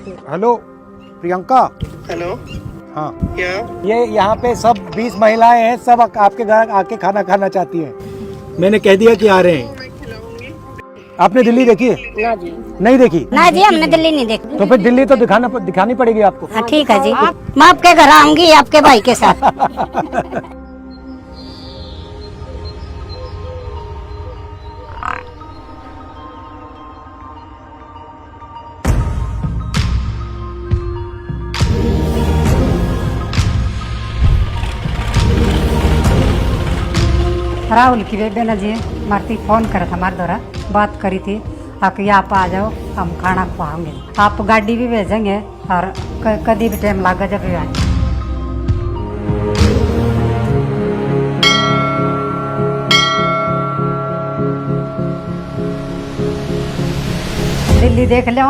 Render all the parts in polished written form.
Hello Priyanka. Hello. हाँ क्या? ये यहाँ पे सब 20 महिलाएं हैं, सब आपके घर आके खाना खाना चाहती हैं। मैंने कह दिया कि आ रहे हैं। आपने दिल्ली देखी है? ना जी। नहीं देखी? ना जी, हमने दिल्ली नहीं देखी। तो फिर दिल्ली तो दिखानी पड़ेगी आपको। हाँ ठीक है जी, मैं आपके घर आऊंगी आपके भाई के साथ। राहुल की बेबे ने जी मारती फोन करा था हमारे द्वारा, बात करी थी आके आप आ जाओ, हम खाना खुआएंगे, आप गाड़ी भी भेजेंगे और कभी भी टाइम लगा जब भी आए। दिल्ली देख लो।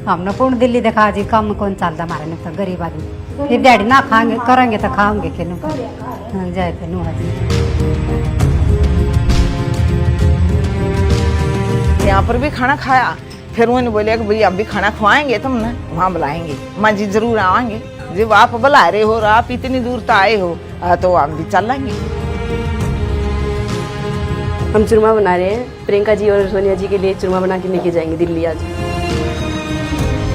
हमने पूर्ण दिल्ली देखा जी, कम कौन चलता हमारे ने तो गरीब आदमी, फिर डैडी ना खाएंगे करेंगे तो खाओगे कि नहीं जाए के नू यहाँ पर भी खाना खाया, फिर उन्होंने बोले कि भाई अब भी खाना खवाएंगे तुमने, वहाँ बुलाएंगे। माँ जी जरूर आवाएंगे, जब आप बुला रहे हो और आप इतनी दूर तो आए हो तो हम भी चल लेंगे। हम चूरमा बना रहे हैं, प्रियंका जी और सोनिया जी के लिए चूरमा बना के लेके जाएंगे दिल्ली आज।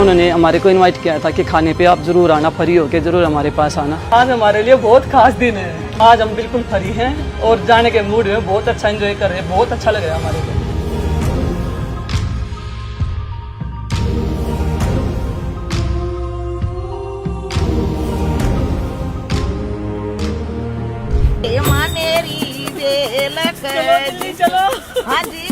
उन्होंने हमारे को इनवाइट किया था कि खाने पे आप जरूर आना, फ्री होके जरूर हमारे पास आना। आज हमारे लिए बहुत खास दिन है, आज हम बिल्कुल फ्री हैं और जाने के मूड में बहुत अच्छा एंजॉय कर रहे हैं, बहुत अच्छा लग रहा है हमारे को। चलो हाँ जी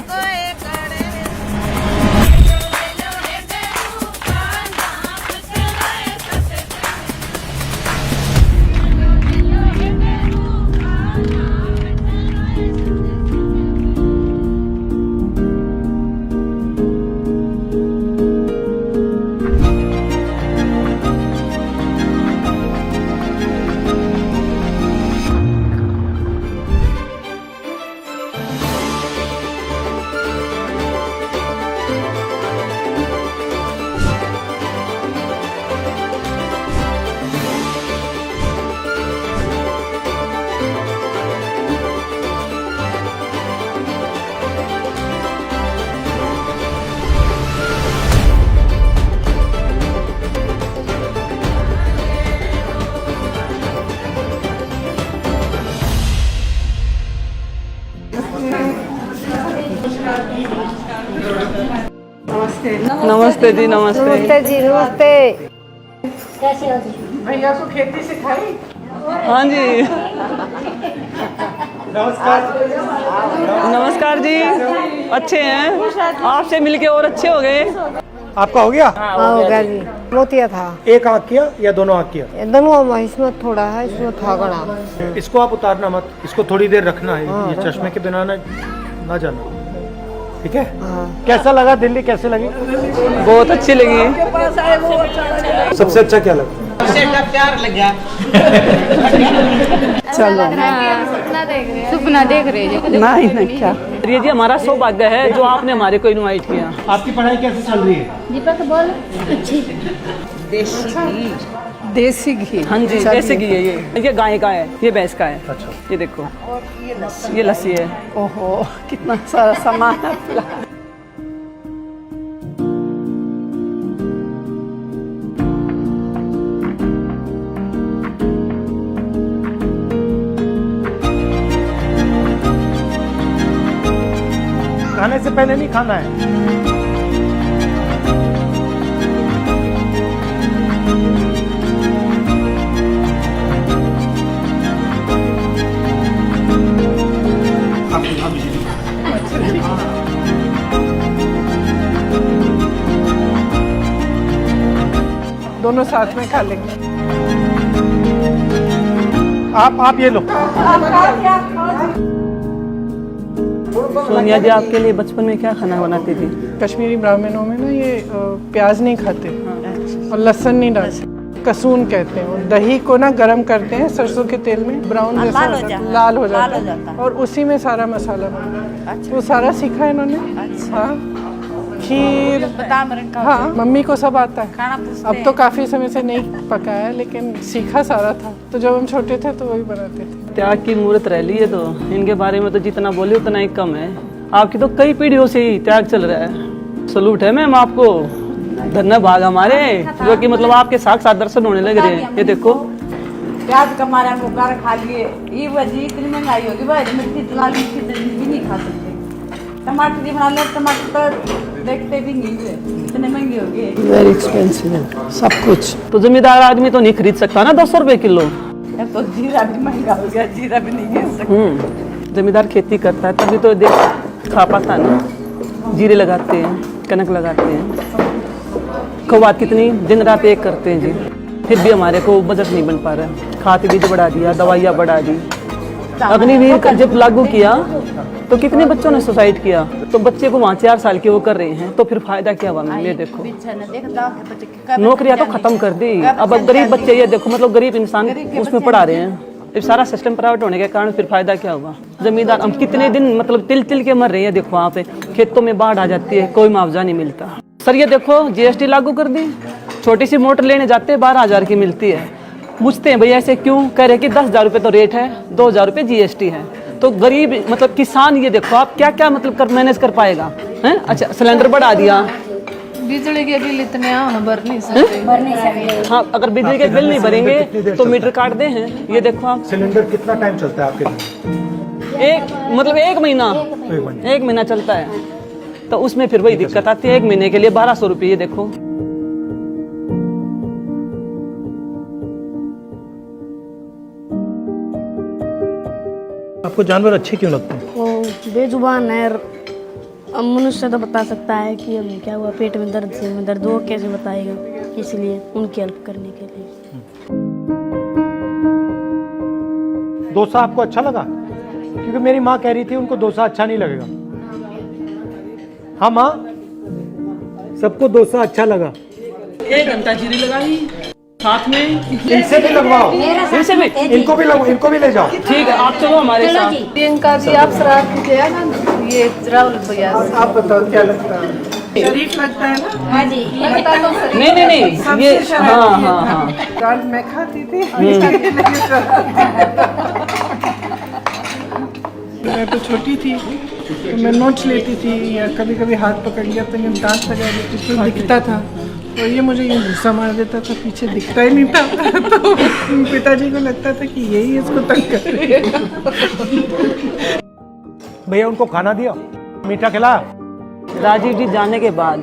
नमस्ते जी। नमस्ते नमस्ते जी। नमस्ते। भैया को खेती सिखाई। हाँ जी नमस्कार जी, अच्छे हैं, आपसे मिलके और अच्छे हो गए। आपका हो गया? हाँ हो गया जी, मोतिया था। एक आँख किया या दोनों आँख किया? दोनों, इसमें थोड़ा है, इसमें था गड़ा। इसको आप उतारना मत, इसको थोड़ी देर रखना है, ये चश्मे के बिना ना जाना, ठीक है? कैसा लगा दिल्ली, कैसे लगी? बहुत अच्छी लगी। सबसे अच्छा क्या लगा? प्यार लग गया। चलो सपना देख रहे हैं। नहीं क्या, ये जी हमारा सौभाग्य है जो आपने हमारे को इनवाइट किया। आपकी पढ़ाई कैसे चल रही है? दीपक बोल। अच्छी देसी घी। हाँ जी देसी घी है ये गाय का है, ये भैंस का है। अच्छा। ये देखो ये लस्सी है। ओहो कितना सारा सामान है। खाने से पहले नहीं खाना है। दोनों साथ में खा लेंगे। आप ये लो। सोनिया जी आपके लिए बचपन में क्या खाना बनाती थी? कश्मीरी ब्राह्मणों में ना ये प्याज नहीं खाते और लहसुन नहीं डालते, कसून कहते हैं। और दही को ना गरम करते हैं सरसों के तेल में, ब्राउन जैसा लाल हो जाता है और उसी में सारा मसाला बनता है। वो सारा सीखा है इन्होंने। हाँ खीर, हाँ मम्मी को सब आता है। अब तो काफ़ी समय से नहीं पकाया, लेकिन सीखा सारा था, तो जब हम छोटे थे तो वही बनाते थे। त्याग की मूर्त रह ली है, तो इनके बारे में तो जितना बोले उतना ही कम है। आपकी तो कई पीढ़ियों से ही त्याग चल रहा है। सलूट है मैम आपको, धन्यवाद हमारे, जो कि मतलब आपके साक्षात दर्शन होने लग रहे हैं। ये देखो प्याज का मारा हमको कर खा लिए, ये वजह इतनी महंगाई होगी भाई, मिर्ची लाल मिर्ची भी नहीं खा सकते। टमाटर भी बना ले, टमाटर तो देखते भी नहीं है, इतने महंगे हो गए। वेरी एक्सपेंसिव है सब कुछ। तो जमींदार आदमी तो नहीं खरीद सकता ना 200 रुपए किलो। तो जीरा भी महंगा हो गया, जीरा भी नहीं खरीद सकते। जमींदार खेती करता है तभी तो देश खा पाता है ना। जीरे लगाते हैं, कनक लगाते हैं, खुबात कितनी दिन रात एक करते हैं जी, फिर भी हमारे को बजट नहीं बन पा रहा है। खाद बीज बढ़ा दिया, दवाइयाँ बढ़ा दी। अग्निवीर जब लागू किया तो कितने बच्चों ने सुसाइड किया, तो बच्चे को वहाँ 4 साल के वो कर रहे हैं, तो फिर फायदा क्या हुआ मैम? ये देखो नौकरियाँ तो खत्म कर दी, अब गरीब बच्चे ये देखो मतलब गरीब इंसान उसमें पढ़ा रहे हैं। अब सारा सिस्टम प्राइवेट होने के कारण फिर फायदा क्या हुआ? जमींदार हम कितने दिन मतलब तिल तिल के मर रहे हैं। देखो वहाँ पे खेतों में बाढ़ आ जाती है, कोई मुआवजा नहीं मिलता। सर ये देखो जीएसटी लागू कर दी, छोटी सी मोटर लेने जाते हैं 12,000 की मिलती है। पूछते हैं भैया ऐसे क्यों? कह रहे कि 10,000 रुपये तो रेट है, 2,000 रुपये जीएसटी है। तो गरीब मतलब किसान ये देखो आप क्या क्या मतलब कर मैनेज कर पाएगा हैं? अच्छा सिलेंडर बढ़ा दिया, बिजली के बिल इतने भर नहीं सकते। हाँ अगर बिजली के बिल नहीं भरेंगे तो मीटर काट दे हैं। ये देखो आप सिलेंडर कितना टाइम चलता है आपके? एक महीना चलता है, तो उसमें फिर वही दिक्कत आती है। 1 महीने के लिए 1200 रुपये। ये देखो आपको जानवर अच्छे क्यों लगते हैं? वो बेजुबान है, अब मनुष्य तो बता सकता है कि अब क्या हुआ, पेट में दर्द से में दर्द, वो कैसे बताएगा, इसलिए उनकी हेल्प करने के लिए। डोसा आपको अच्छा लगा? क्योंकि मेरी माँ कह रही थी उनको डोसा अच्छा नहीं लगेगा। हाँ माँ, सबको डोसा अच्छा लगा। 1 घंटा जीरी लगाई साथ में, इनसे भी लगवाओ, इनसे भी, इनको भी लगवाओ, इनको भी ले जाओ। ठीक है आप चलो हमारे साथ। प्रियंका जी आप शराब कीजिए ना, ये राहुल भैया आप बताओ क्या लगता है? शरीफ लगता है ना? हाँ जी, लगता तो नहीं ये हाँ दाल मैं खाती थी। मैं तो छोटी थी तो मैं नोट्स लेती थी, या कभी कभी हाथ पकड़ लिया तो मैं दांत लगा देती तो दिखता था, और ये मुझे यूँ गुस्सा मार देता था, पीछे दिखता ही नहीं था। तो पिताजी को लगता था कि यही इसको तंग कर रही है। भैया उनको खाना दिया, मीठा खिलाया? राजीव जी जाने के बाद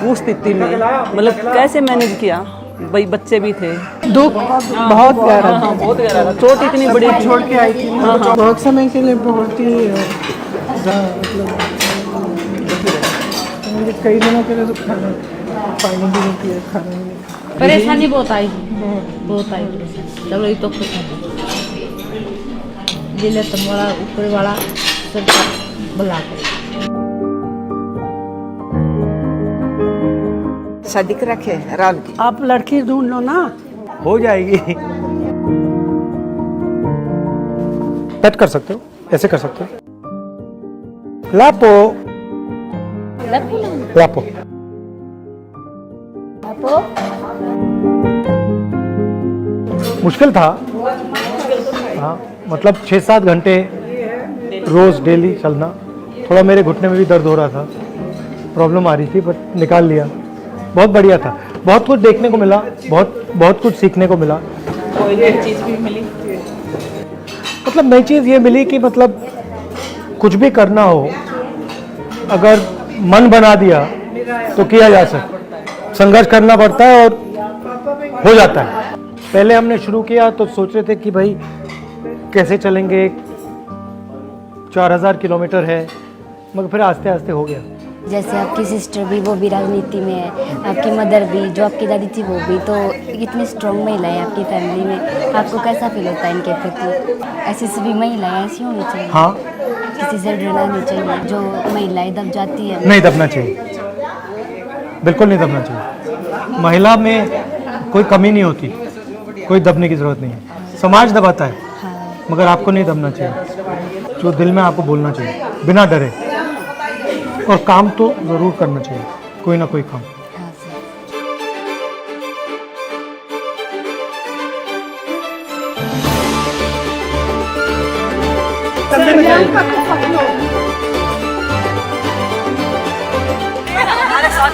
उस स्थिति में मतलब कैसे मैनेज किया? भाई बच्चे भी थे, दुख बहुत गहरा था। हाँ बहुत गहरा था, चोट इतनी बड़ी थी। छोड़ के आई थी बहुत समय के लिए, बहुत ही मतलब मुझे कई दिनों के लिए तो खाना पानी भी नहीं पिया, खाना भी नहीं। परेशानी बहुत आई, बहुत आई परेशानी। चलो ये तो खुश है, जिले तुम वाला ऊपर वाला सब बुला कर शादी कर रखे राहुल की। आप लड़की ढूंढ लो ना। हो जाएगी। कट कर सकते हो, ऐसे कर सकते हो। लापो लापो मुश्किल था। हाँ मतलब 6-7 घंटे रोज डेली चलना। थोड़ा मेरे घुटने में भी दर्द हो रहा था, प्रॉब्लम आ रही थी, बट निकाल लिया। बहुत बढ़िया था, बहुत कुछ देखने को मिला, बहुत कुछ सीखने को मिला। कोई नई चीज भी मिली, मतलब नई चीज़ ये मिली कि मतलब कुछ भी करना हो, अगर मन बना दिया तो किया जा सकता। संघर्ष करना पड़ता है और हो जाता है। पहले हमने शुरू किया तो सोच रहे थे कि भाई कैसे चलेंगे, 4000 किलोमीटर है, मगर फिर आस्ते आस्ते हो गया। जैसे आपकी सिस्टर भी, वो भी राजनीति में है, आपकी मदर भी, जो आपकी दादी थी वो भी, तो इतनी स्ट्रॉन्ग महिलाएं आपकी फैमिली में, आपको कैसा फील होता है इनके प्रति? ऐसी सभी महिलाएं ऐसी होनी चाहिए। हाँ किसी से डरना नहीं चाहिए। जो महिलाएं दब जाती है, नहीं दबना चाहिए, बिल्कुल नहीं दबना चाहिए। महिला में कोई कमी नहीं होती, कोई दबने की जरूरत नहीं है। समाज दबाता है, मगर आपको नहीं दबना चाहिए। जो दिल में आपको बोलना चाहिए बिना डरे, और काम तो जरूर करना चाहिए। कोई ना कोई काम। हाँ सर। हमारे साथ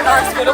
डांस करो।